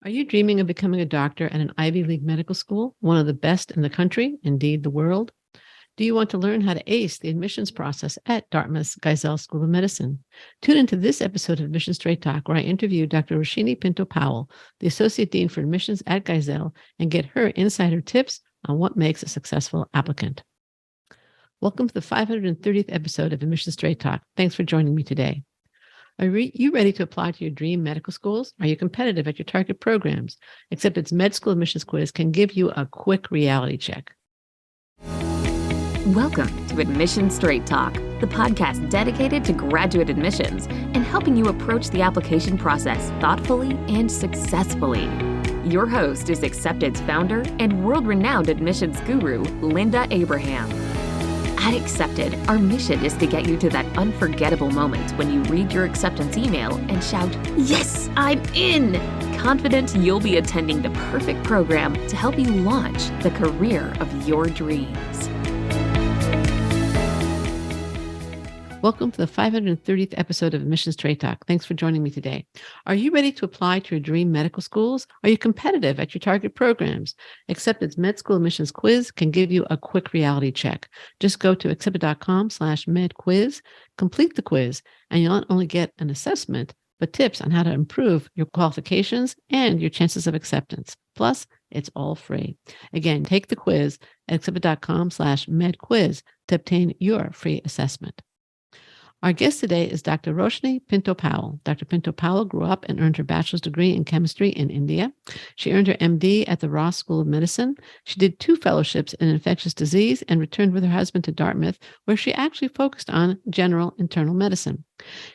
Are you dreaming of becoming a doctor at an Ivy League medical school, one of the best in the country, indeed the world? Do you want to learn how to ace the admissions process at Dartmouth's Geisel School of Medicine? Tune into this episode of Admission Straight Talk, where I interview Dr. Roshini Pinto-Powell, the Associate Dean for Admissions at Geisel, and get her insider tips on what makes a successful applicant. Welcome to the 530th episode of Admission Straight Talk. Thanks for joining me today. Are you ready to apply to your dream medical schools? Are you competitive at your target programs? Accepted's Med School Admissions Quiz can give you a quick reality check. Welcome to Admission Straight Talk, the podcast dedicated to graduate admissions and helping you approach the application process thoughtfully and successfully. Your host is Accepted's founder and world-renowned admissions guru, Linda Abraham. At Accepted, our mission is to get you to that unforgettable moment when you read your acceptance email and shout, "Yes, I'm in!" Confident you'll be attending the perfect program to help you launch the career of your dreams. Welcome to the 530th episode of Admission Straight Talk. Thanks for joining me today. Are you ready to apply to your dream medical schools? Are you competitive at your target programs? Accepted's Med School Admissions Quiz can give you a quick reality check. Just go to accepted.com/medquiz, complete the quiz, and you'll not only get an assessment, but tips on how to improve your qualifications and your chances of acceptance. Plus, it's all free. Again, take the quiz at accepted.com/medquiz to obtain your free assessment. Our guest today is Dr. Roshini Pinto-Powell. Dr. Pinto-Powell grew up and earned her bachelor's degree in chemistry in India. She earned her MD at the Ross School of Medicine. She did 2 fellowships in infectious disease and returned with her husband to Dartmouth, where she actually focused on general internal medicine.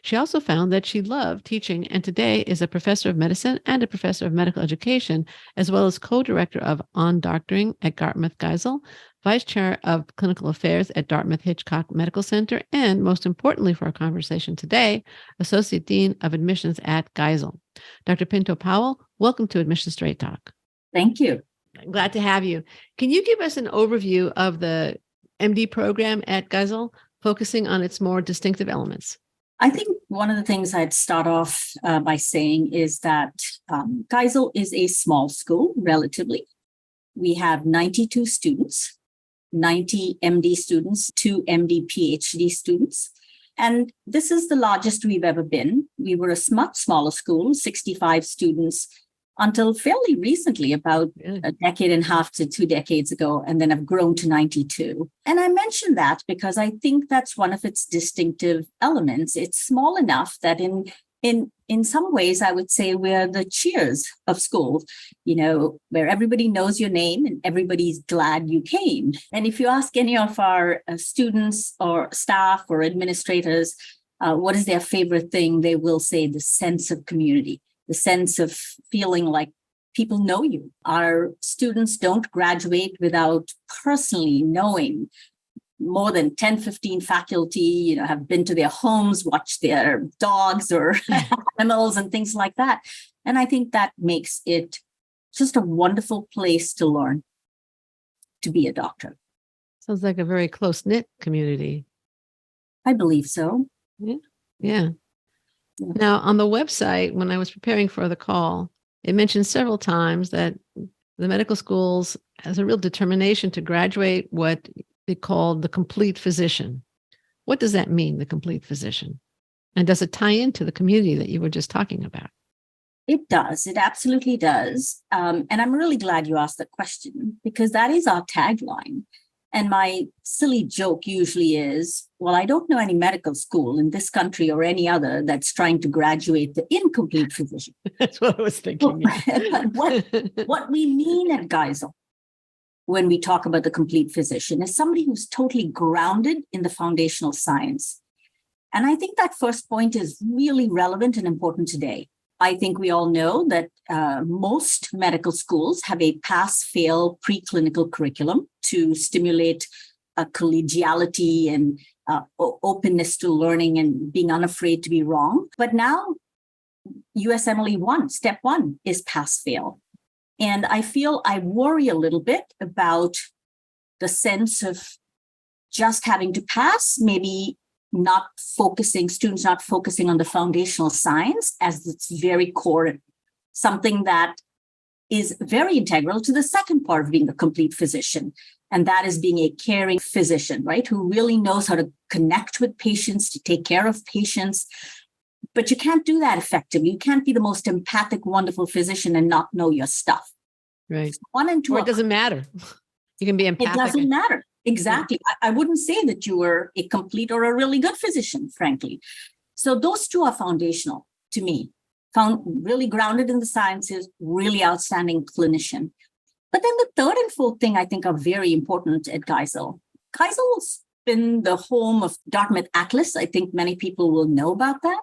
She also found that she loved teaching and today is a professor of medicine and a professor of medical education, as well as co-director of On Doctoring at Dartmouth Geisel, Vice Chair of Clinical Affairs at Dartmouth Hitchcock Medical Center, and most importantly for our conversation today, Associate Dean of Admissions at Geisel. Dr. Pinto-Powell, welcome to Admission Straight Talk. Thank you. I'm glad to have you. Can you give us an overview of the MD program at Geisel, focusing on its more distinctive elements? I think one of the things I'd start off by saying is that Geisel is a small school, relatively. We have 92 students. 90 MD students, 2 MD PhD students. And this is the largest we've ever been. We were a much smaller school, 65 students, until fairly recently, about a decade and a half to 2 decades ago, and then have grown to 92. And I mention that because I think that's one of its distinctive elements. It's small enough that in some ways, I would say we're the Cheers of school, where everybody knows your name and everybody's glad you came. And if you ask any of our students or staff or administrators, what is their favorite thing, they will say the sense of community, the sense of feeling like people know you. Our students don't graduate without personally knowing more than 10, 15 faculty, have been to their homes, watched their dogs or animals and things like that. And I think that makes it just a wonderful place to learn to be a doctor. Sounds like a very close-knit community. I believe so. Yeah. Now, on the website, when I was preparing for the call, it mentioned several times that the medical schools has a real determination to graduate what they called the complete physician. What does that mean, the complete physician? And does it tie into the community that you were just talking about? It does. It absolutely does. And I'm really glad you asked that question because that is our tagline. And my silly joke usually is, well, I don't know any medical school in this country or any other that's trying to graduate the incomplete physician. That's what I was thinking. What we mean at Geisel when we talk about the complete physician is somebody who's totally grounded in the foundational science. And I think that first point is really relevant and important today. I think we all know that most medical schools have a pass-fail preclinical curriculum to stimulate collegiality and openness to learning and being unafraid to be wrong. But now USMLE 1, step 1 is pass-fail. And I worry a little bit about the sense of just having to pass, maybe students not focusing on the foundational science as its very core, something that is very integral to the second part of being a complete physician. And that is being a caring physician, right? Who really knows how to connect with patients, to take care of patients. But you can't do that effectively. You can't be the most empathic, wonderful physician and not know your stuff. Right. So 1 and 2. Or it doesn't matter. You can be empathic. It doesn't matter. Exactly. I wouldn't say that you were a complete or a really good physician, frankly. So those two are foundational to me. Found really grounded in the sciences, really outstanding clinician. But then the third and fourth thing I think are very important at Geisel. Geisel's been the home of Dartmouth Atlas. I think many people will know about that.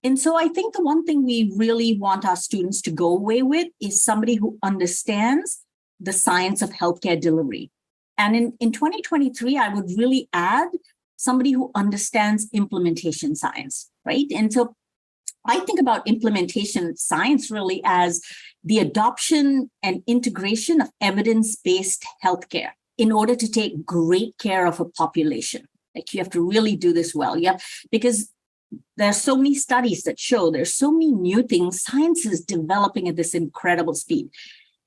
And so I think the one thing we really want our students to go away with is somebody who understands the science of healthcare delivery. And in 2023, I would really add somebody who understands implementation science, right? And so I think about implementation science really as the adoption and integration of evidence-based healthcare in order to take great care of a population. Like you have to really do this well. Yeah, because there's so many studies that show there's so many new things. Science is developing at this incredible speed.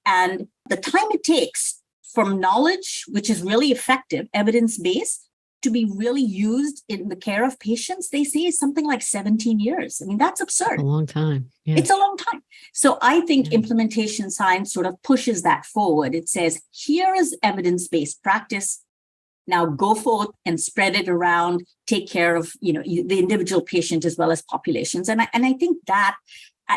And the time it takes from knowledge, which is really effective, evidence-based, to be really used in the care of patients, they say is something like 17 years. I mean, that's absurd. A long time. Yeah. It's a long time. So I think implementation science sort of pushes that forward. It says, here is evidence-based practice. Now go forth and spread it around, take care of, the individual patient as well as populations. And I think that,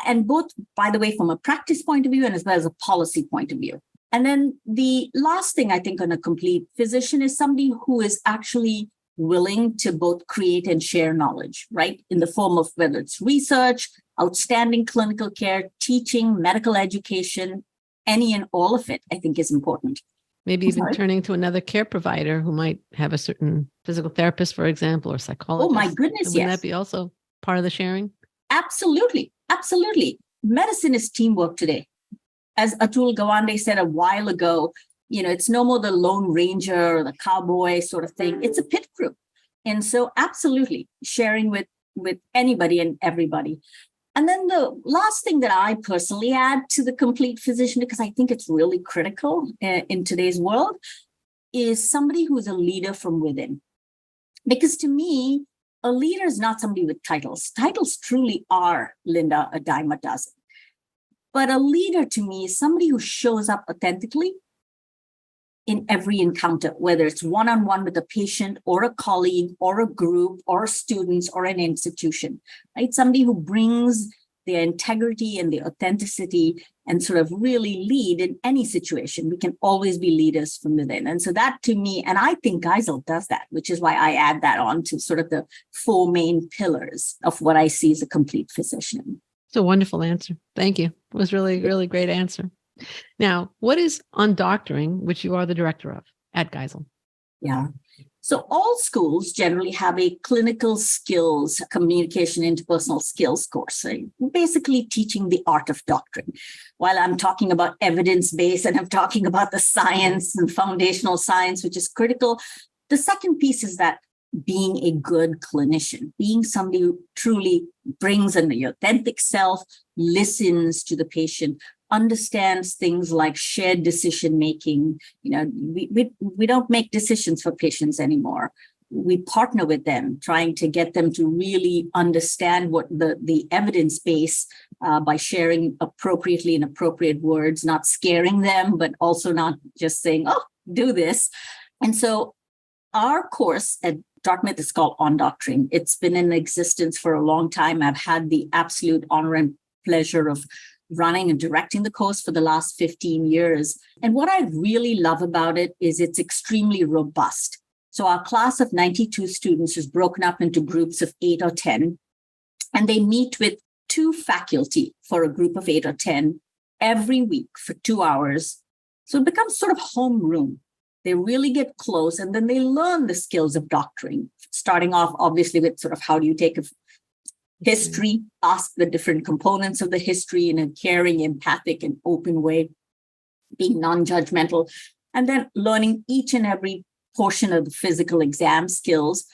and both, by the way, from a practice point of view and as well as a policy point of view. And then the last thing I think on a complete physician is somebody who is actually willing to both create and share knowledge, right? In the form of whether it's research, outstanding clinical care, teaching, medical education, any and all of it, I think is important. Maybe even turning to another care provider who might have a certain physical therapist, for example, or psychologist. Oh, my goodness, Wouldn't that be also part of the sharing? Absolutely. Absolutely. Medicine is teamwork today. As Atul Gawande said a while ago, it's no more the Lone Ranger or the cowboy sort of thing. It's a pit crew. And so absolutely sharing with anybody and everybody. And then the last thing that I personally add to the complete physician, because I think it's really critical in today's world, is somebody who's a leader from within. Because to me, a leader is not somebody with titles. Titles truly are, Linda, a dime a dozen. But a leader to me is somebody who shows up authentically in every encounter, whether it's one-on-one with a patient or a colleague or a group or students or an institution, right? Somebody who brings their integrity and the authenticity and sort of really lead in any situation. We can always be leaders from within. And so that to me, and I think Geisel does that, which is why I add that on to sort of the four main pillars of what I see as a complete physician. It's a wonderful answer. Thank you. It was really, really great answer. Now, what is undoctoring, which you are the director of at Geisel? Yeah. So all schools generally have a clinical skills, communication, interpersonal skills course, right? Basically teaching the art of doctoring. While I'm talking about evidence-based and I'm talking about the science and foundational science, which is critical, the second piece is that being a good clinician, being somebody who truly brings in the authentic self, listens to the patient, understands things like shared decision making. We don't make decisions for patients anymore. We partner with them, trying to get them to really understand what the evidence base by sharing appropriately in appropriate words, not scaring them, but also not just saying, oh, do this. And so our course at Dartmouth is called On Doctoring. It's been in existence for a long time. I've had the absolute honor and pleasure of running and directing the course for the last 15 years. And what I really love about it is it's extremely robust. So our class of 92 students is broken up into groups of 8 or 10, and they meet with 2 faculty for a group of 8 or 10 every week for 2 hours. So it becomes sort of homeroom. They really get close, and then they learn the skills of doctoring, starting off obviously with sort of how do you take a history, ask the different components of the history in a caring, empathic, and open way, being non-judgmental, and then learning each and every portion of the physical exam skills.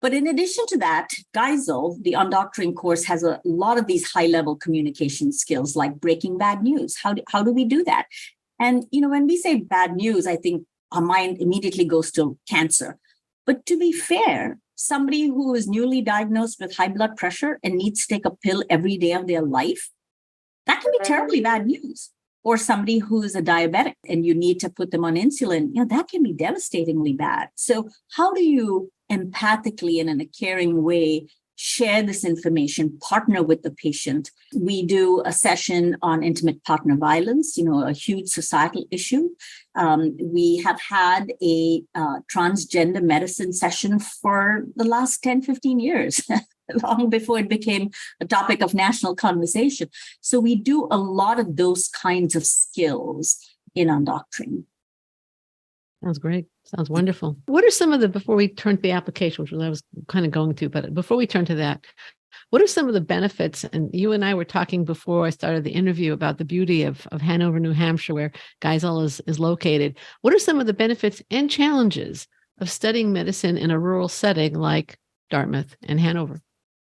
But in addition to that, Geisel, the undoctoring course, has a lot of these high-level communication skills like breaking bad news. How do we do that? And, when we say bad news, I think our mind immediately goes to cancer. But to be fair, somebody who is newly diagnosed with high blood pressure and needs to take a pill every day of their life, that can be terribly bad news. Or somebody who is a diabetic and you need to put them on insulin, that can be devastatingly bad. So how do you empathically and in a caring way share this information, partner with the patient? We do a session on intimate partner violence, a huge societal issue. We have had a transgender medicine session for the last 10, 15 years. Long before it became a topic of national conversation. So we do a lot of those kinds of skills in undoctoring. Sounds great. Sounds wonderful. What are some of before we turn to the application, which I was kind of going to, but before we turn to that, what are some of the benefits? And you and I were talking before I started the interview about the beauty of Hanover, New Hampshire, where Geisel is located. What are some of the benefits and challenges of studying medicine in a rural setting like Dartmouth and Hanover?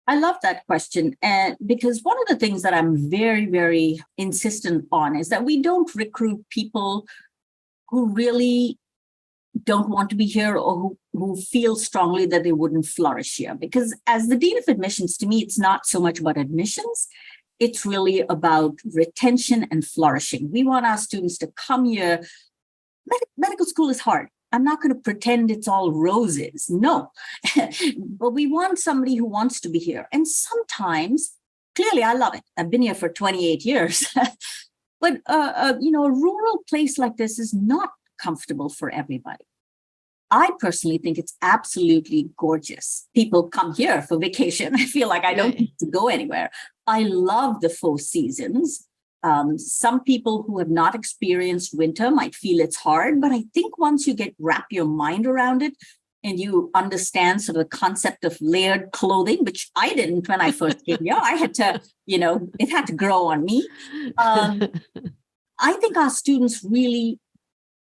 I love that question. And because one of the things that I'm very, very insistent on is that we don't recruit people who really don't want to be here or who feel strongly that they wouldn't flourish here. Because as the Dean of Admissions, to me, it's not so much about admissions. It's really about retention and flourishing. We want our students to come here. Medical school is hard. I'm not going to pretend it's all roses. No, but we want somebody who wants to be here. And sometimes, clearly, I love it. I've been here for 28 years. But, a rural place like this is not comfortable for everybody. I personally think it's absolutely gorgeous. People come here for vacation. I feel like I don't need to go anywhere. I love the 4 seasons. Some people who have not experienced winter might feel it's hard, but I think once you wrap your mind around it and you understand sort of the concept of layered clothing, which I didn't when I first came here, I had to, it had to grow on me. I think our students really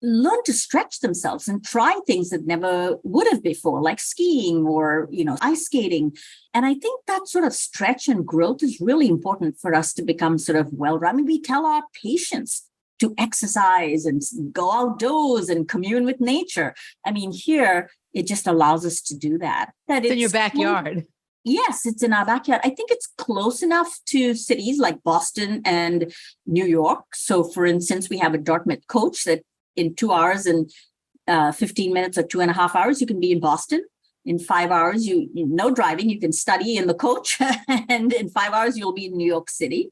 learn to stretch themselves and try things that never would have before, like skiing or, ice skating. And I think that sort of stretch and growth is really important for us to become sort of well-rounded. We tell our patients to exercise and go outdoors and commune with nature. I mean, here, it just allows us to do that. It's in your backyard. Yes, it's in our backyard. I think it's close enough to cities like Boston and New York. So, for instance, we have a Dartmouth coach that in 2 hours and 15 minutes or 2.5 hours, you can be in Boston. In 5 hours, no driving, you can study in the coach. And in 5 hours, you'll be in New York City.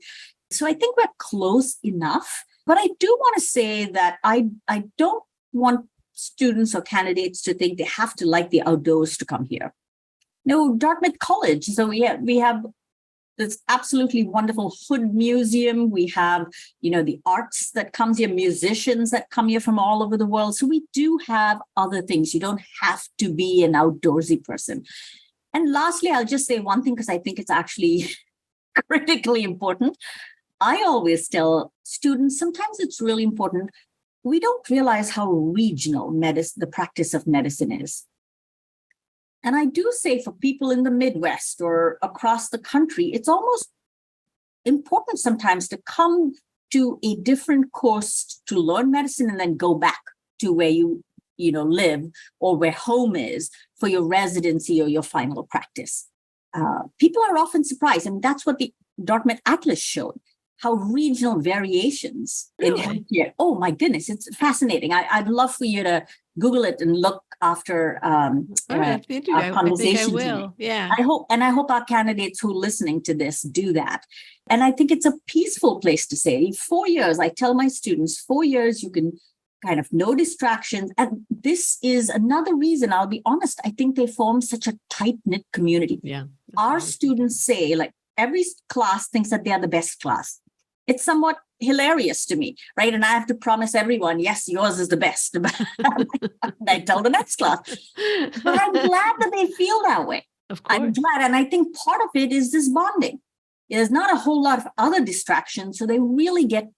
So I think we're close enough. But I do want to say that I don't want students or candidates to think they have to like the outdoors to come here. No, Dartmouth College. So we have this absolutely wonderful Hood Museum. We have, the arts that comes here, musicians that come here from all over the world. So we do have other things. You don't have to be an outdoorsy person. And lastly, I'll just say one thing because I think it's actually critically important. I always tell students, sometimes it's really important. We don't realize how regional the practice of medicine is. And I do say for people in the Midwest or across the country, it's almost important sometimes to come to a different course to learn medicine and then go back to where you live or where home is for your residency or your final practice. People are often surprised. I mean, that's what the Dartmouth Atlas showed, how regional variations in healthcare. Oh my goodness, it's fascinating. I'd love for you to Google it and look after our conversation. I think I will. Yeah. I hope our candidates who are listening to this do that. And I think it's a peaceful place to stay. 4 years, I tell my students, 4 years, you can kind of no distractions. And this is another reason, I'll be honest, I think they form such a tight-knit community. Yeah. Our students say, like, every class thinks that they are the best class. It's somewhat hilarious to me, right? And I have to promise everyone, yes, yours is the best. I tell the next class. But I'm glad that they feel that way. Of course. I'm glad. And I think part of it is this bonding. There's not a whole lot of other distractions. So they really get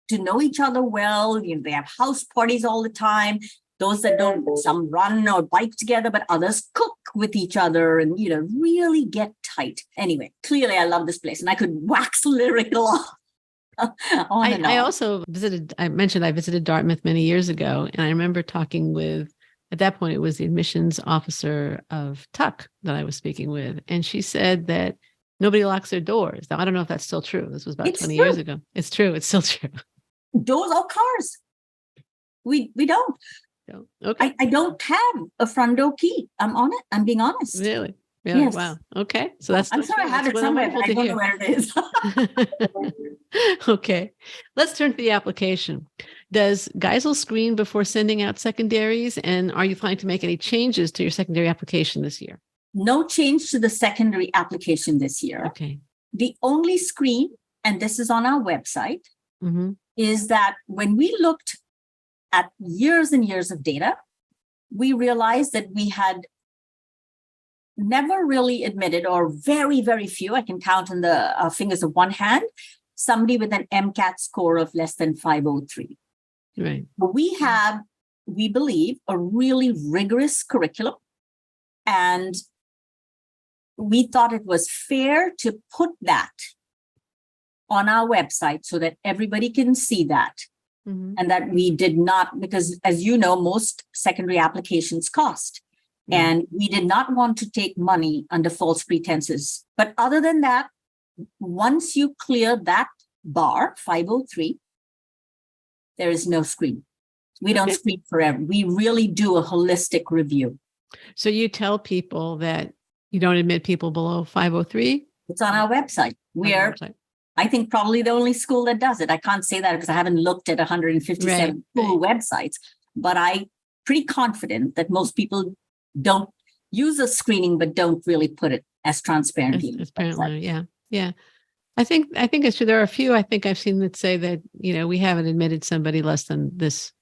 to know each other well. They have house parties all the time. Those that don't, some run or bike together, but others cook with each other and, really get tight. Anyway, clearly I love this place and I could wax lyrical on and on. I also I visited Dartmouth many years ago, and I remember talking with, at that point, it was the admissions officer of Tuck that I was speaking with. And she said that nobody locks their doors. Now, I don't know if that's still true. This was about 20 years ago. It's true. It's still true. Doors or cars. We don't. Okay. I don't have a front door key. I'm being honest. Really? Yes. Wow. Okay. So that's. I'm sure I have it somewhere, but I don't know where it is. Okay. Let's turn to the application. Does Geisel screen before sending out secondaries? And are you planning to make any changes to your secondary application this year? No change to the secondary application this year. Okay. The only screen, and this is on our website, is that when we looked at years and years of data, we realized that we had never really admitted, or very, very few, I can count on the fingers of one hand, somebody with an MCAT score of less than 503. Right. But we believe, a really rigorous curriculum. And we thought it was fair to put that on our website so that everybody can see that. And that we did not, because as you know, most secondary applications cost. And we did not want to take money under false pretenses. But other than that, once you clear that bar, 503, there is no screen. We don't screen forever. We really do a holistic review. So you tell people that you don't admit people below 503? It's on our website. We're, I think, probably the only school that does it. I can't say that because I haven't looked at 157 school websites, but I'm pretty confident that most people don't use a screening, but don't really put it as transparently. Yeah. I think it's true. There are a few I think I've seen that say that, we haven't admitted somebody less than this,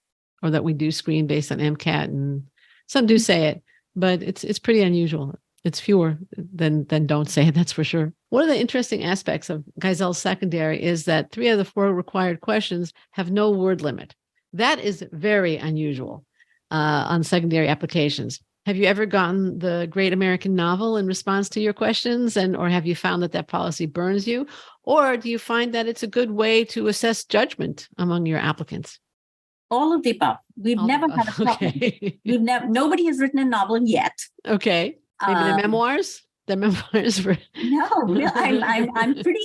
or that we do screen based on MCAT, and some do say it, but it's pretty unusual. It's fewer than don't say it, that's for sure. One of the interesting aspects of Geisel Secondary is that 3 of the 4 required questions have no word limit. That is very unusual on secondary applications. Have you ever gotten the Great American Novel in response to your questions, or have you found that policy burns you? Or do you find that it's a good way to assess judgment among your applicants? All of the above. We've never had a problem. Okay. Nobody has written a novel yet. Okay. Maybe the memoirs? The memoirs were... No, I'm pretty...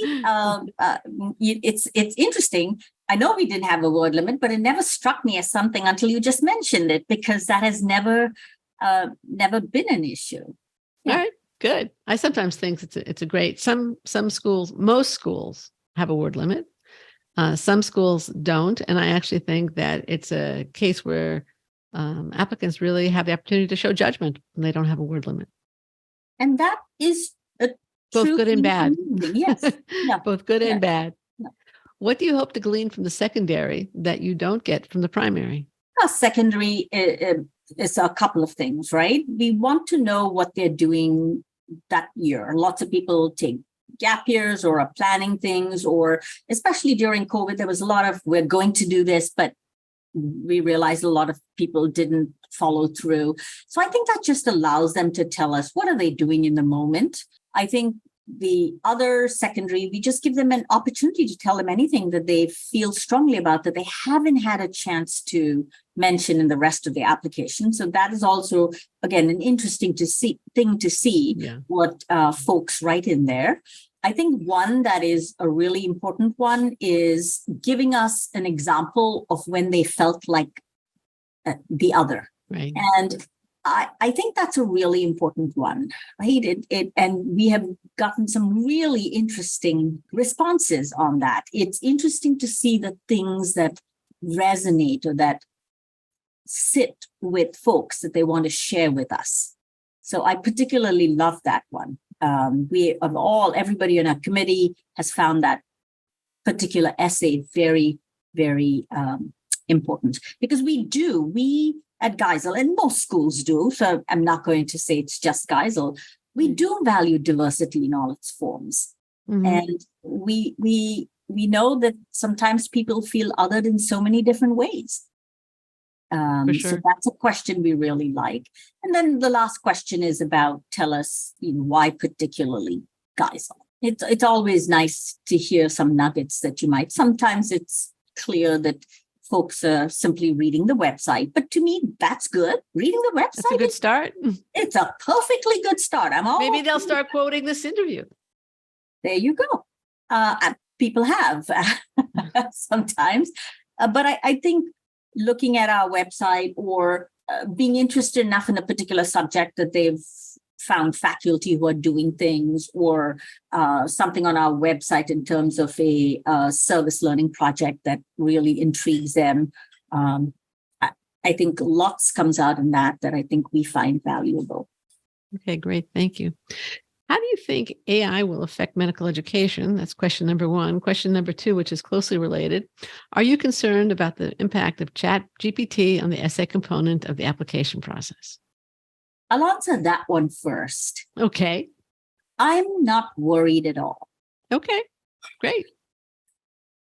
it's interesting. I know we didn't have a word limit, but it never struck me as something until you just mentioned it, because that has never been an issue. Yeah. All right, good. I sometimes think it's a great... Some schools, most schools have a word limit. Some schools don't. And I actually think that it's a case where applicants really have the opportunity to show judgment when they don't have a word limit. And that is both good and bad. Yes. Yeah. Both good and bad. Yeah. What do you hope to glean from the secondary that you don't get from the primary? Secondary is a couple of things, right? We want to know what they're doing that year. Lots of people take gap years or are planning things, or especially during COVID, there was a lot of, we're going to do this, but we realized a lot of people didn't follow through. So I think that just allows them to tell us, what are they doing in the moment? I think the other secondary, we just give them an opportunity to tell them anything that they feel strongly about that they haven't had a chance to mention in the rest of the application. So that is also, again, an interesting thing to see what folks write in there. I think one that is a really important one is giving us an example of when they felt like the other. Right. And I think that's a really important one, right? And we have gotten some really interesting responses on that. It's interesting to see the things that resonate or that sit with folks that they want to share with us. So I particularly love that one. Everybody in our committee has found that particular essay very, very important, because we at Geisel, and most schools do, so I'm not going to say it's just Geisel, we do value diversity in all its forms. Mm-hmm. And we know that sometimes people feel othered in so many different ways. Sure. So that's a question we really like. And then the last question is about tell us why particularly Geisel. It's always nice to hear some nuggets that you might. Sometimes it's clear that folks are simply reading the website, but to me, that's good. Reading the website, That's a good start. It's a perfectly good start. Maybe they'll start quoting this interview. There you go. People have sometimes, but I think looking at our website or being interested enough in a particular subject that they've found faculty who are doing things or something on our website in terms of a service learning project that really intrigues them. I think lots comes out in that I think we find valuable. Okay, great. Thank you. How do you think AI will affect medical education? That's question number one. Question number two, which is closely related. Are you concerned about the impact of ChatGPT on the essay component of the application process? I'll answer that one first. Okay. I'm not worried at all. Okay, great.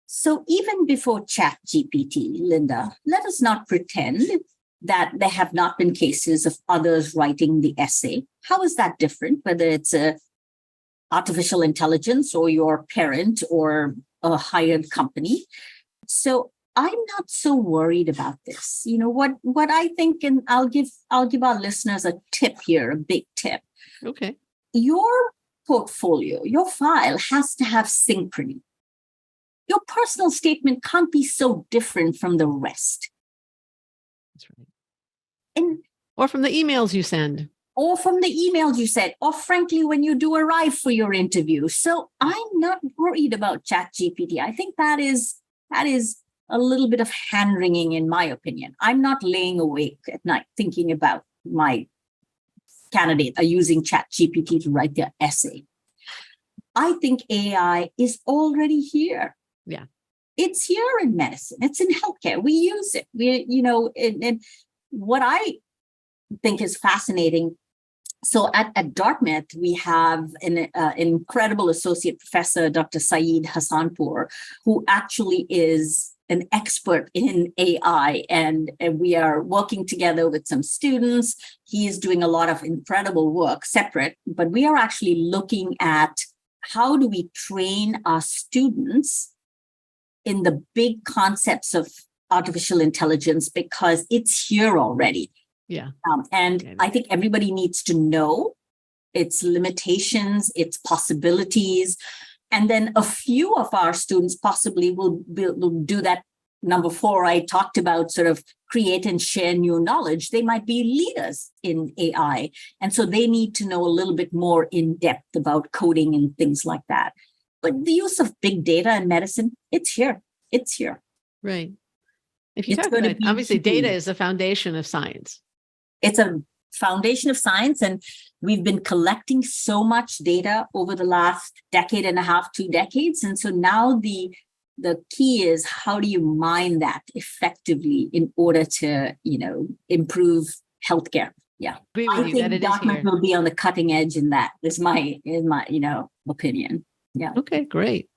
So even before ChatGPT, Linda, let us not pretend that there have not been cases of others writing the essay. How is that different, whether it's a artificial intelligence or your parent or a hired company? So I'm not so worried about this. What I think, and I'll give our listeners a tip here, a big tip. Okay. Your portfolio, your file has to have synchrony. Your personal statement can't be so different from the rest. That's right. Or from the emails you send. Or from the emails you send, or frankly, when you do arrive for your interview. So I'm not worried about ChatGPT. I think that is a little bit of hand-wringing, in my opinion. I'm not laying awake at night thinking about my candidate are using ChatGPT to write their essay. I think AI is already here. Yeah. It's here in medicine. It's in healthcare. We use it. And what I think is fascinating. So at Dartmouth, we have an incredible associate professor, Dr. Saeed Hassanpour, who actually is an expert in AI. And we are working together with some students. He is doing a lot of incredible work separate, but we are actually looking at how do we train our students in the big concepts of artificial intelligence, because it's here already. Yeah. And I think everybody needs to know its limitations, its possibilities. And then a few of our students possibly will do that. Number 4, I talked about sort of create and share new knowledge. They might be leaders in AI. And so they need to know a little bit more in depth about coding and things like that. But the use of big data in medicine, it's here. It's here. Right. If you talk about, obviously, data is the foundation of science. It's a foundation of science, and we've been collecting so much data over the last decade and a half, 2 decades. And so now the key is how do you mine that effectively in order to, improve healthcare? Yeah. I think Dartmouth will be on the cutting edge in that. Is my opinion. Yeah. Okay, great.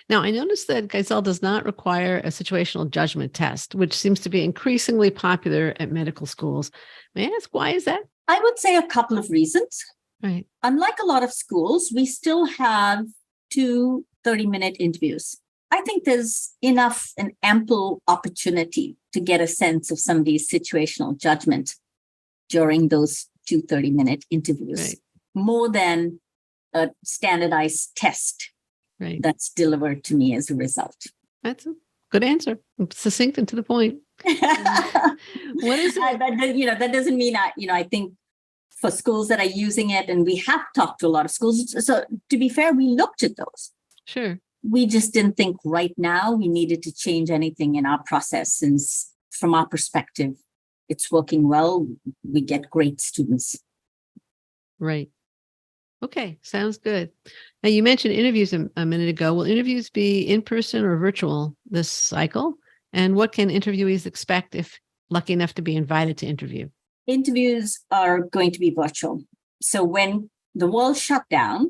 Now, I noticed that Geisel does not require a situational judgment test, which seems to be increasingly popular at medical schools. May I ask, why is that? I would say a couple of reasons. Right. Unlike a lot of schools, we still have 2 30-minute interviews. I think there's enough and ample opportunity to get a sense of somebody's situational judgment during those 2 30-minute interviews, right, more than a standardized test. Right. That's delivered to me as a result. That's a good answer. Succinct and to the point. What is it? That doesn't mean I think for schools that are using it, and we have talked to a lot of schools. So to be fair, we looked at those. Sure. We just didn't think right now we needed to change anything in our process, since from our perspective, it's working well. We get great students. Right. Okay, sounds good. Now, you mentioned interviews a minute ago. Will interviews be in person or virtual this cycle? And what can interviewees expect if lucky enough to be invited to interview? Interviews are going to be virtual. So when the world shut down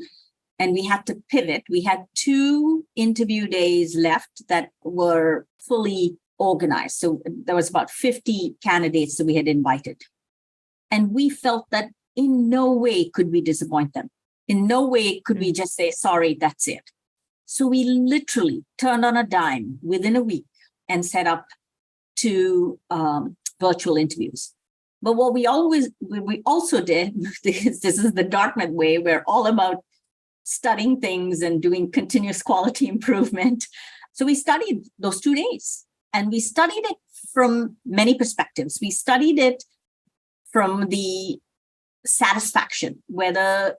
and we had to pivot, we had 2 interview days left that were fully organized. So there was about 50 candidates that we had invited. And we felt that in no way could we disappoint them. In no way could we just say, sorry, that's it. So we literally turned on a dime within a week and set up 2 virtual interviews. But what we also did, this is the Dartmouth way, we're all about studying things and doing continuous quality improvement. So we studied those 2 days, and we studied it from many perspectives. We studied it from the satisfaction, whether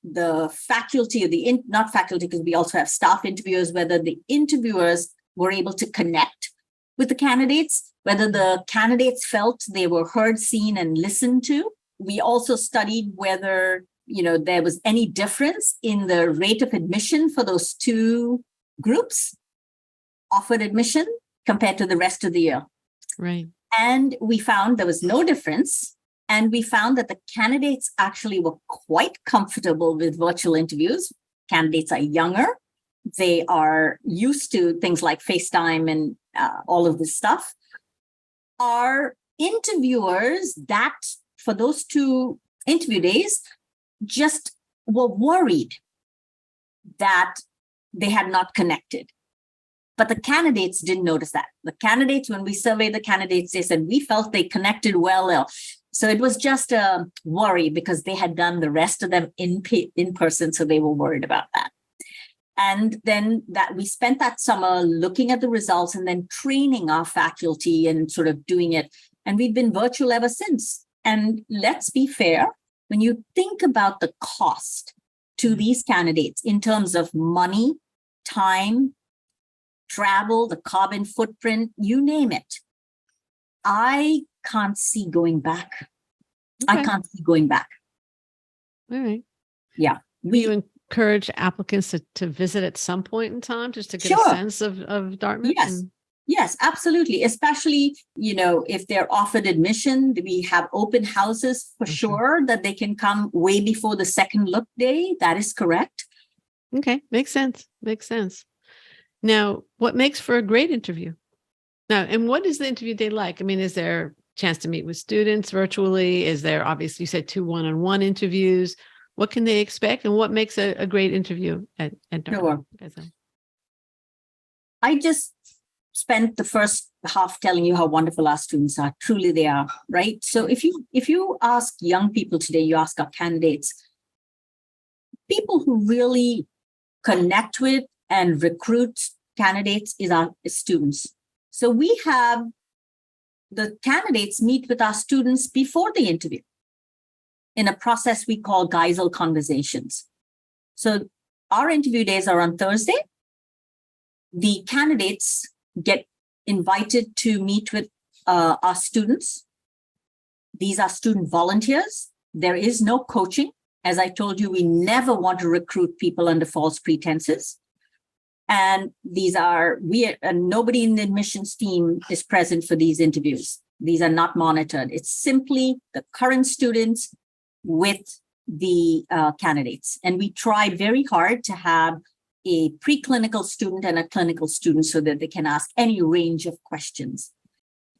the faculty or not faculty, because we also have staff interviewers, whether the interviewers were able to connect with the candidates, whether the candidates felt they were heard, seen, and listened to. We also studied whether, there was any difference in the rate of admission for those 2 groups, offered admission compared to the rest of the year. Right. And we found there was no difference. And we found that the candidates actually were quite comfortable with virtual interviews. Candidates are younger. They are used to things like FaceTime and all of this stuff. Our interviewers that for those 2 interview days just were worried that they had not connected. But the candidates didn't notice that. The candidates, when we surveyed the candidates, they said, we felt they connected well. So it was just a worry because they had done the rest of them in person, so they were worried about that. And then that we spent that summer looking at the results and then training our faculty and sort of doing it. And we've been virtual ever since. And let's be fair, when you think about the cost to these candidates in terms of money, time, travel, the carbon footprint, you name it, I can't see going back. Okay. I can't see going back. All right. Yeah. Do you encourage applicants to visit at some point in time just to get a sense of Dartmouth? Yes. Yes, absolutely. Especially, if they're offered admission, we have open houses for sure that they can come way before the second look day. That is correct. Okay. Makes sense. Now, what makes for a great interview? Now, and what is the interview day like? I mean, is there a chance to meet with students virtually? Is there, obviously, you said 2 one-on-one interviews? What can they expect, and what makes a great interview at Dartmouth? Sure. I just spent the first half telling you how wonderful our students are. Truly, they are, right? So if you ask young people today, you ask our candidates, people who really connect with and recruit candidates is our students. So we have the candidates meet with our students before the interview in a process we call Geisel conversations. So our interview days are on Thursday. The candidates get invited to meet with our students. These are student volunteers. There is no coaching. As I told you, we never want to recruit people under false pretenses. And nobody in the admissions team is present for these interviews. These are not monitored. It's simply the current students with the candidates. And we tried very hard to have a preclinical student and a clinical student so that they can ask any range of questions.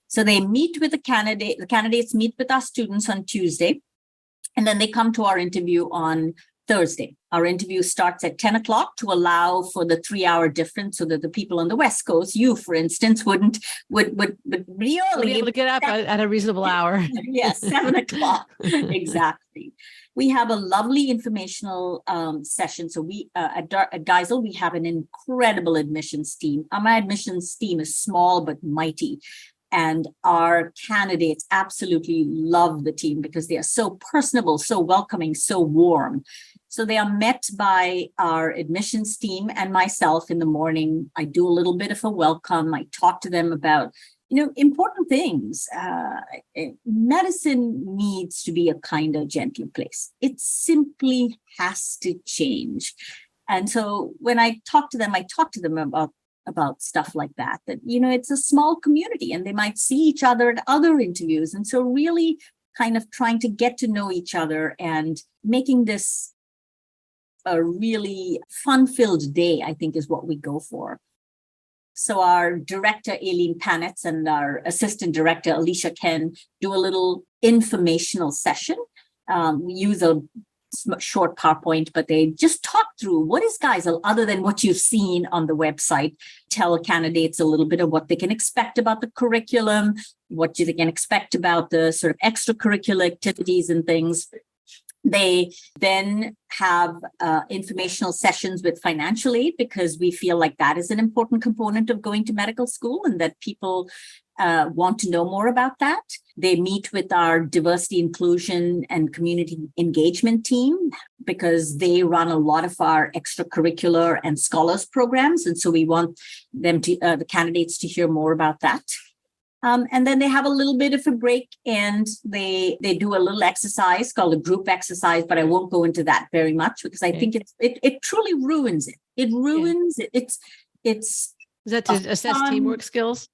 So they meet with the candidates meet with our students on Tuesday, and then they come to our interview on Thursday. Our interview starts at 10 o'clock to allow for the 3-hour difference so that the people on the West Coast, you, for instance, would really be able to get up at a reasonable hour. Yes, 7 o'clock. Exactly. We have a lovely informational session. So we at Geisel, we have an incredible admissions team. My admissions team is small but mighty. And our candidates absolutely love the team because they are so personable, so welcoming, so warm. So they are met by our admissions team and myself in the morning. I do a little bit of a welcome. I talk to them about, important things. Medicine needs to be a kinder, gentler place. It simply has to change. And so when I talk to them about stuff like that, it's a small community and they might see each other at other interviews. And so really kind of trying to get to know each other and making this a really fun-filled day, I think, is what we go for. So our director, Aileen Panitz, and our assistant director, Alicia Ken, do a little informational session. We use a short PowerPoint, but they just talk through what is Geisel other than what you've seen on the website, tell candidates a little bit of what they can expect about the curriculum, what they can expect about the sort of extracurricular activities and things. They then have informational sessions with financial aid because we feel like that is an important component of going to medical school and that people want to know more about that. They meet with our diversity, inclusion, and community engagement team because they run a lot of our extracurricular and scholars programs. And so we want them to, the candidates to hear more about that. And then they have a little bit of a break and they do a little exercise called a group exercise, but I won't go into that very much because I think it truly ruins it. It ruins it. It's Is that to assess teamwork skills?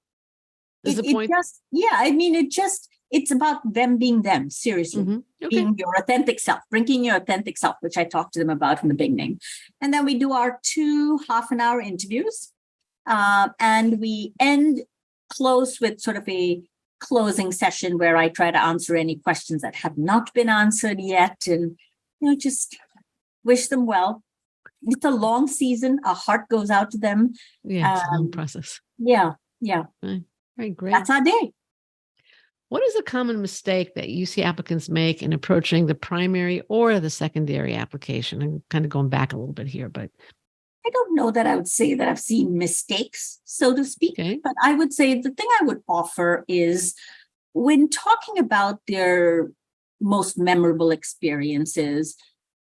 Is the point? It's about them being them, seriously. Okay. Being your authentic self, bringing your authentic self, which I talked to them about in the beginning. And then we do our 2 half-an-hour interviews. And we close with sort of a closing session where I try to answer any questions that have not been answered yet. And, just wish them well. It's a long season. Our heart goes out to them. Yeah, it's a long process. Yeah. Right, great. That's our day. What is a common mistake that you see applicants make in approaching the primary or the secondary application? I'm kind of going back a little bit here, but I don't know that I would say that I've seen mistakes, so to speak, but I would say the thing I would offer is when talking about their most memorable experiences,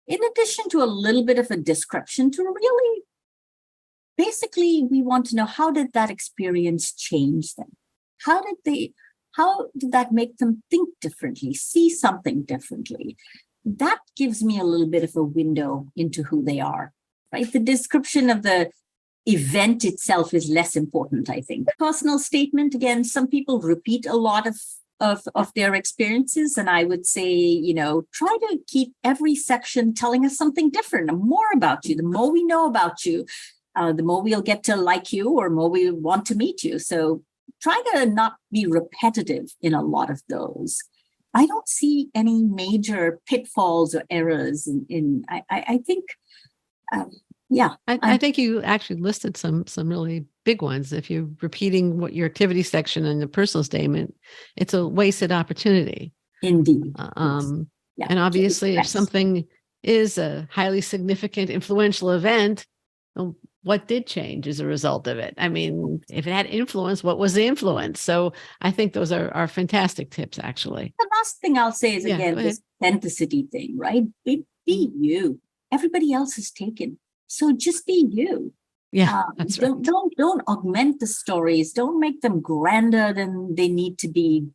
in addition to a little bit of a description, to really, basically, we want to know how did that experience change them? How did that make them think differently, see something differently? That gives me a little bit of a window into who they are. Right? The description of the event itself is less important, I think. Personal statement, again, some people repeat a lot of their experiences. And I would say, try to keep every section telling us something different and more about you. The more we know about you, the more we'll get to like you or more we want to meet you. So try to not be repetitive in a lot of those. I don't see any major pitfalls or errors I think. I think you actually listed some really big ones. If you're repeating what your activity section and the personal statement, it's a wasted opportunity. Indeed. And obviously, if something is a highly significant, influential event, what did change as a result of it? I mean, if it had influence, what was the influence? So I think those are fantastic tips, actually. The last thing I'll say is, again, this authenticity thing, right? Be you. Everybody else is taken. So just be you. Yeah, that's right. Don't augment the stories. Don't make them grander than they need to be.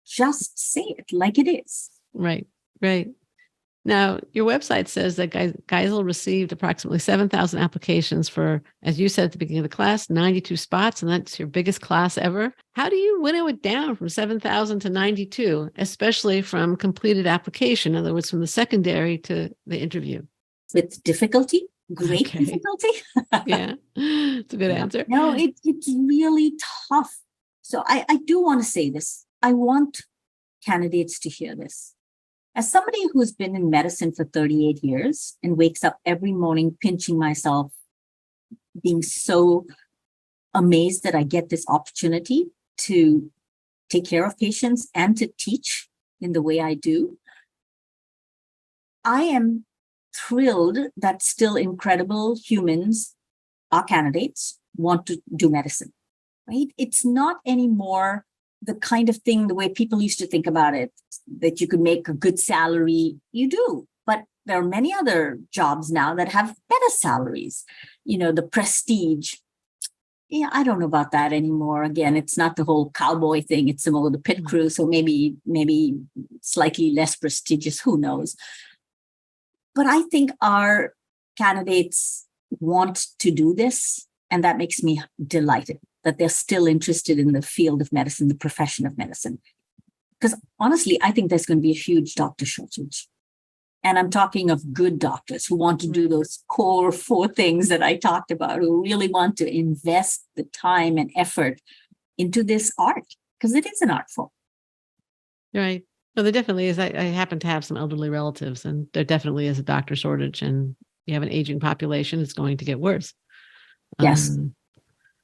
Just say it like it is. Right. Now, your website says that Geisel received approximately 7,000 applications for, as you said at the beginning of the class, 92 spots, and that's your biggest class ever. How do you winnow it down from 7,000 to 92, especially from completed application, in other words, from the secondary to the interview? With difficulty, great difficulty. Yeah, it's a good answer. No, it's really tough. So I do want to say this. I want candidates to hear this. As somebody who's been in medicine for 38 years and wakes up every morning pinching myself, being so amazed that I get this opportunity to take care of patients and to teach in the way I do, I am thrilled that still incredible humans, our candidates, want to do medicine, right? It's not anymore the kind of thing, the way people used to think about it, that you could make a good salary. You do, but there are many other jobs now that have better salaries. The prestige. Yeah, I don't know about that anymore. Again, it's not the whole cowboy thing. It's more the pit crew. So maybe slightly less prestigious. Who knows? But I think our candidates want to do this, and that makes me delighted that they're still interested in the field of medicine, the profession of medicine. Because honestly, I think there's going to be a huge doctor shortage. And I'm talking of good doctors who want to do those core 4 things that I talked about, who really want to invest the time and effort into this art, because it is an art form. Right. Well, there definitely is. I happen to have some elderly relatives, and there definitely is a doctor shortage, and you have an aging population. It's going to get worse. Yes.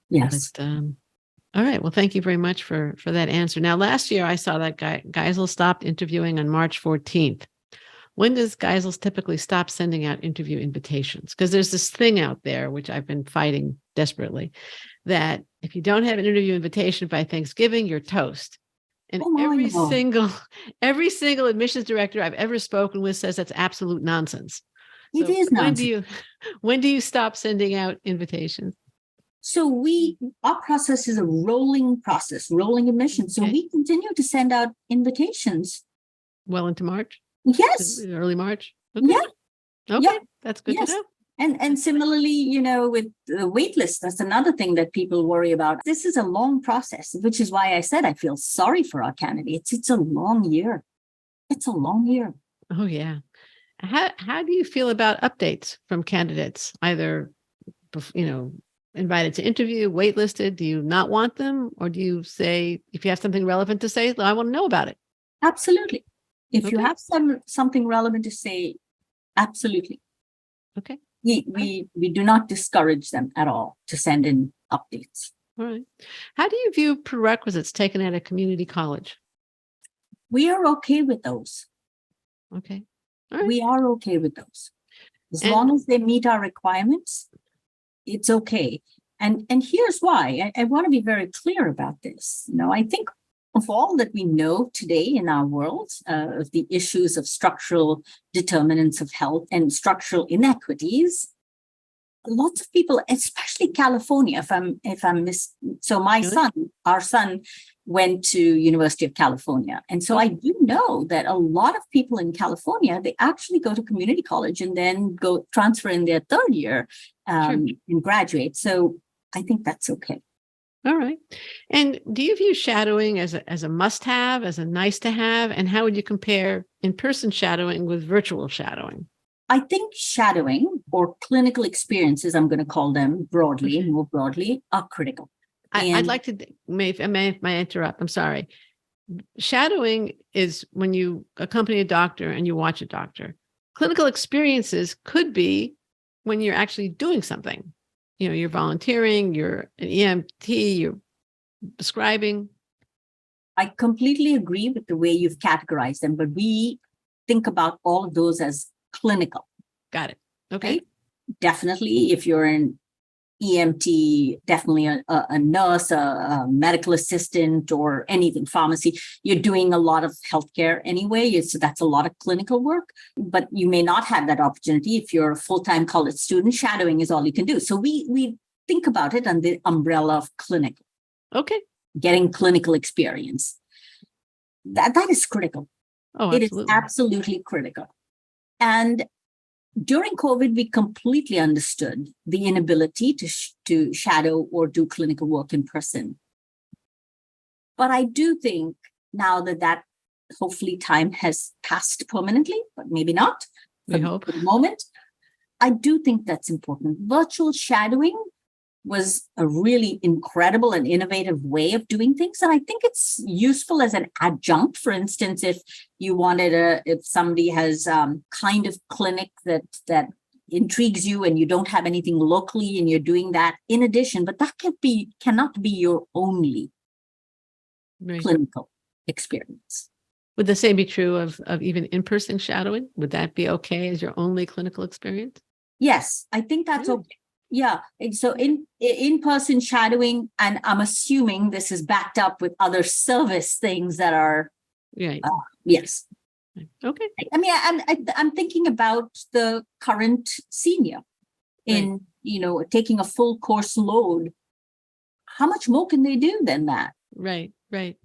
Yes. But, all right. Well, thank you very much for that answer. Now, last year I saw that Geisel stopped interviewing on March 14th. When does Geisel typically stop sending out interview invitations? Because there's this thing out there, which I've been fighting desperately, that if you don't have an interview invitation by Thanksgiving, you're toast. And every single admissions director I've ever spoken with says that's absolute nonsense. It is nonsense. When do you stop sending out invitations? So our process is a rolling process, rolling admissions. So we continue to send out invitations. Well into March? Yes. Early March? Okay. Yeah. Okay. Yeah. That's good to know. And similarly, with the waitlist, that's another thing that people worry about. This is a long process, which is why I said I feel sorry for our candidates. It's a long year. It's a long year. Oh, yeah. How do you feel about updates from candidates, either, invited to interview, waitlisted? Do you not want them? Or do you say, if you have something relevant to say, I want to know about it? Absolutely. If you have something relevant to say, absolutely. Okay. We do not discourage them at all to send in updates. All right. How do you view prerequisites taken at a community college? We are okay with those. Okay. All right. We are okay with those. As long as they meet our requirements, it's okay. And here's why. I want to be very clear about this. I think of all that we know today in our world, of the issues of structural determinants of health and structural inequities, lots of people, especially California, our son went to University of California. And so I do know that a lot of people in California, they actually go to community college and then go transfer in their 3rd year and graduate. So I think that's okay. All right. And do you view shadowing as a must-have, as a nice-to-have? And how would you compare in-person shadowing with virtual shadowing? I think shadowing or clinical experiences, I'm going to call them more broadly, are critical. I'd like to, may I interrupt? I'm sorry. Shadowing is when you accompany a doctor and you watch a doctor. Clinical experiences could be when you're actually doing something. You're volunteering, you're an EMT, you're prescribing. I completely agree with the way you've categorized them, but we think about all of those as clinical. Got it. Okay. Right? Definitely, if you're an EMT, definitely a nurse, a medical assistant, or anything, pharmacy, you're doing a lot of healthcare anyway. So that's a lot of clinical work, but you may not have that opportunity if you're a full-time college student. Shadowing is all you can do. So we think about it under the umbrella of clinical. Okay. Getting clinical experience. That is critical. Oh, absolutely. It is absolutely critical. And during COVID, we completely understood the inability to shadow or do clinical work in person. But I do think now that hopefully time has passed permanently, but maybe not. We hope. For the moment, I do think that's important. Virtual shadowing was a really incredible and innovative way of doing things. And I think it's useful as an adjunct. For instance, if you wanted if somebody has kind of clinic that intrigues you and you don't have anything locally and you're doing that in addition, but that cannot be your only clinical experience. Would the same be true of even in-person shadowing? Would that be okay as your only clinical experience? Yes, I think that's okay. Yeah. So in-person shadowing, and I'm assuming this is backed up with other service things that are, right. Yes. Okay. I mean, I'm thinking about the current senior in, taking a full course load. How much more can they do than that? Right. Right.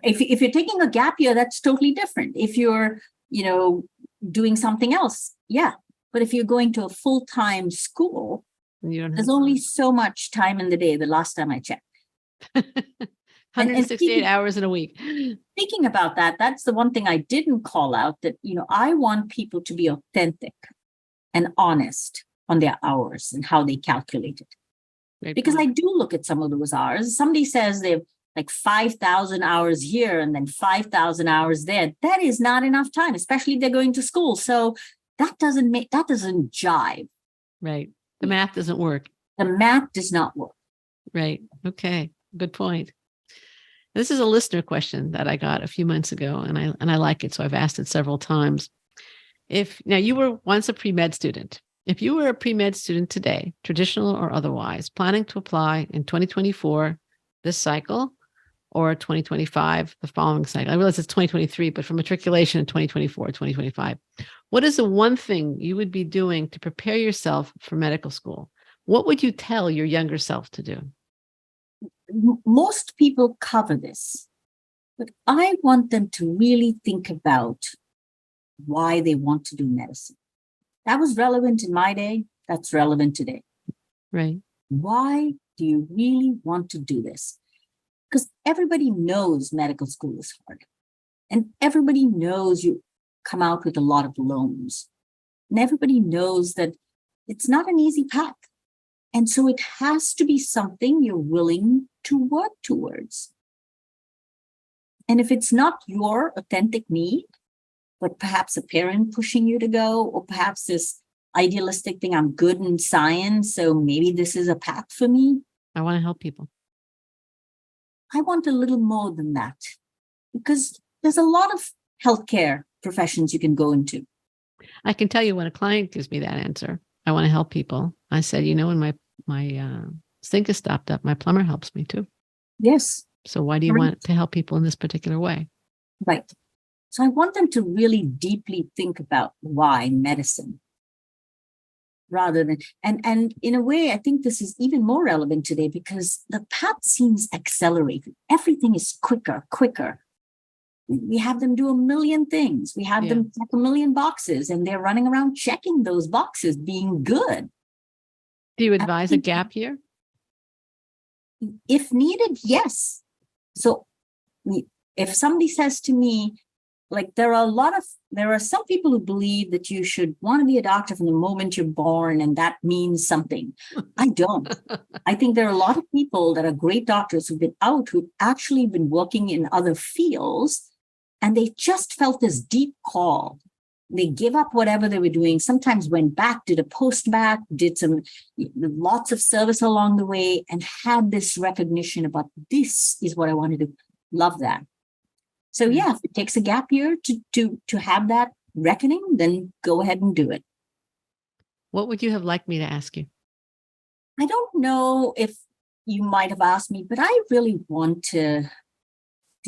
If you're taking a gap year, that's totally different. If you're, doing something else, yeah. But if you're going to a full-time school, there's only so much time in the day, the last time I checked. And 168 hours in a week. Thinking about that, that's the one thing I didn't call out, that, I want people to be authentic and honest on their hours and how they calculate it. Great Because point. I do look at some of those hours. Somebody says they've like 5,000 hours here and then 5,000 hours there. That is not enough time, especially if they're going to school. So that doesn't jive. Right. The math doesn't work. The math does not work. Right. Okay. Good point. This is a listener question that I got a few months ago, and I like it, so I've asked it several times. Now you were once a pre-med student. If you were a pre-med student today, traditional or otherwise, planning to apply in 2024, this cycle, or 2025, the following cycle. I realize it's 2023, but for matriculation in 2024, 2025, what is the one thing you would be doing to prepare yourself for medical school? What would you tell your younger self to do? Most people cover this, but I want them to really think about why they want to do medicine. That was relevant in my day. That's relevant today. Right. Why do you really want to do this? Because everybody knows medical school is hard. And everybody knows you come out with a lot of loans. And everybody knows that it's not an easy path. And so it has to be something you're willing to work towards. And if it's not your authentic need, but perhaps a parent pushing you to go, or perhaps this idealistic thing, I'm good in science, so maybe this is a path for me. I want to help people. I want a little more than that, because there's a lot of healthcare professions you can go into. I can tell you when a client gives me that answer, I want to help people. I said, when my sink is stopped up, my plumber helps me too. Yes. So why do you want to help people in this particular way? Right. So I want them to really deeply think about why medicine, rather than, and in a way, I think this is even more relevant today because the path seems accelerated. Everything is quicker. We have them do a million things. We have them check a million boxes, and they're running around checking those boxes, being good. Do you advise a gap year? If needed, yes. So if somebody says to me, like there are some people who believe that you should want to be a doctor from the moment you're born, and that means something. I don't. I think there are a lot of people that are great doctors who've actually been working in other fields, and they just felt this deep call. They gave up whatever they were doing, sometimes went back, did a post-bac, did lots of service along the way, and had this recognition about this is what I want to do. Love that. So yeah, if it takes a gap year to have that reckoning, then go ahead and do it. What would you have liked me to ask you? I don't know if you might have asked me, but I really want to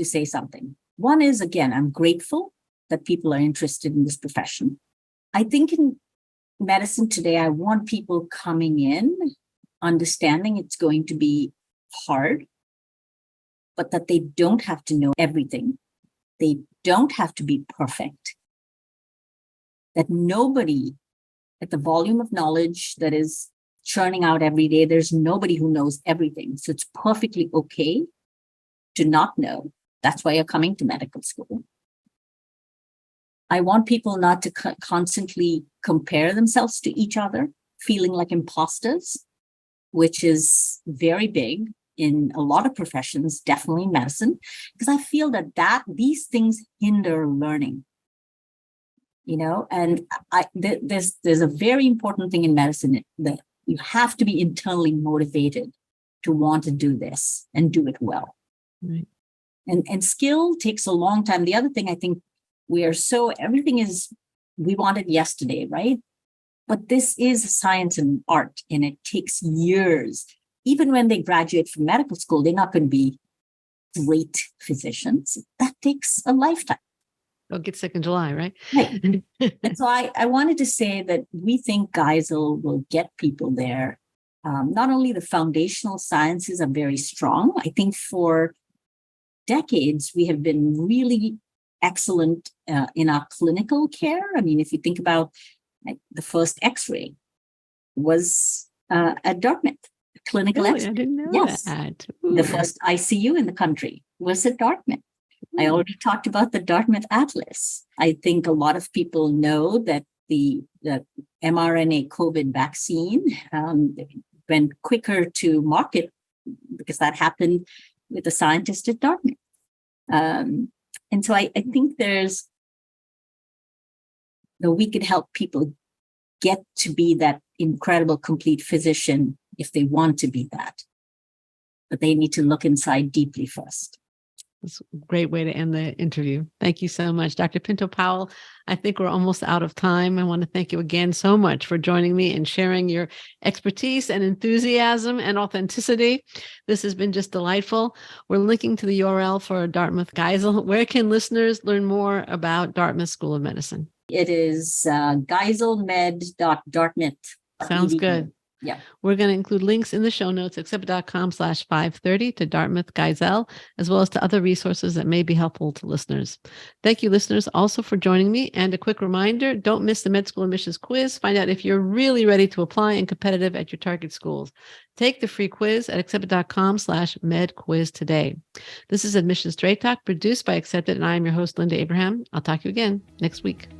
say something. One is, again, I'm grateful that people are interested in this profession. I think in medicine today, I want people coming in, understanding it's going to be hard, but that they don't have to know everything. They don't have to be perfect. That nobody, at the volume of knowledge that is churning out every day, there's nobody who knows everything. So it's perfectly okay to not know. That's why you're coming to medical school. I want people not to constantly compare themselves to each other, feeling like imposters, which is very big in a lot of professions, definitely in medicine, because I feel that these things hinder learning. And there's a very important thing in medicine that you have to be internally motivated to want to do this and do it well. Right. And skill takes a long time. The other thing I think we want it yesterday, right? But this is science and art, and it takes years. Even when they graduate from medical school, they're not going to be great physicians. That takes a lifetime. Don't get sick in July, right? Right. And so I wanted to say that we think Geisel will get people there. Not only the foundational sciences are very strong. I think for decades, we have been really excellent in our clinical care. I mean, if you think about the first X-ray was at Dartmouth. clinical Really? expert. I didn't know Yes. that. The first ICU in the country was at Dartmouth. I already talked about the Dartmouth Atlas. I think a lot of people know that the mRNA COVID vaccine went quicker to market because that happened with the scientist at Dartmouth. And so I think we could help people get to be that incredible, complete physician if they want to be that. But they need to look inside deeply first. That's a great way to end the interview. Thank you so much, Dr. Pinto-Powell. I think we're almost out of time. I want to thank you again so much for joining me and sharing your expertise and enthusiasm and authenticity. This has been just delightful. We're linking to the URL for Dartmouth Geisel. Where can listeners learn more about Dartmouth School of Medicine? It is geiselmed.dartmouth. Sounds good. Yeah. We're going to include links in the show notes, accepted.com/530 to Dartmouth Geisel, as well as to other resources that may be helpful to listeners. Thank you, listeners, also for joining me. And a quick reminder, don't miss the med school admissions quiz. Find out if you're really ready to apply and competitive at your target schools. Take the free quiz at accepted.com/medquiz today. This is Admission Straight Talk, produced by Accepted, and I am your host, Linda Abraham. I'll talk to you again next week.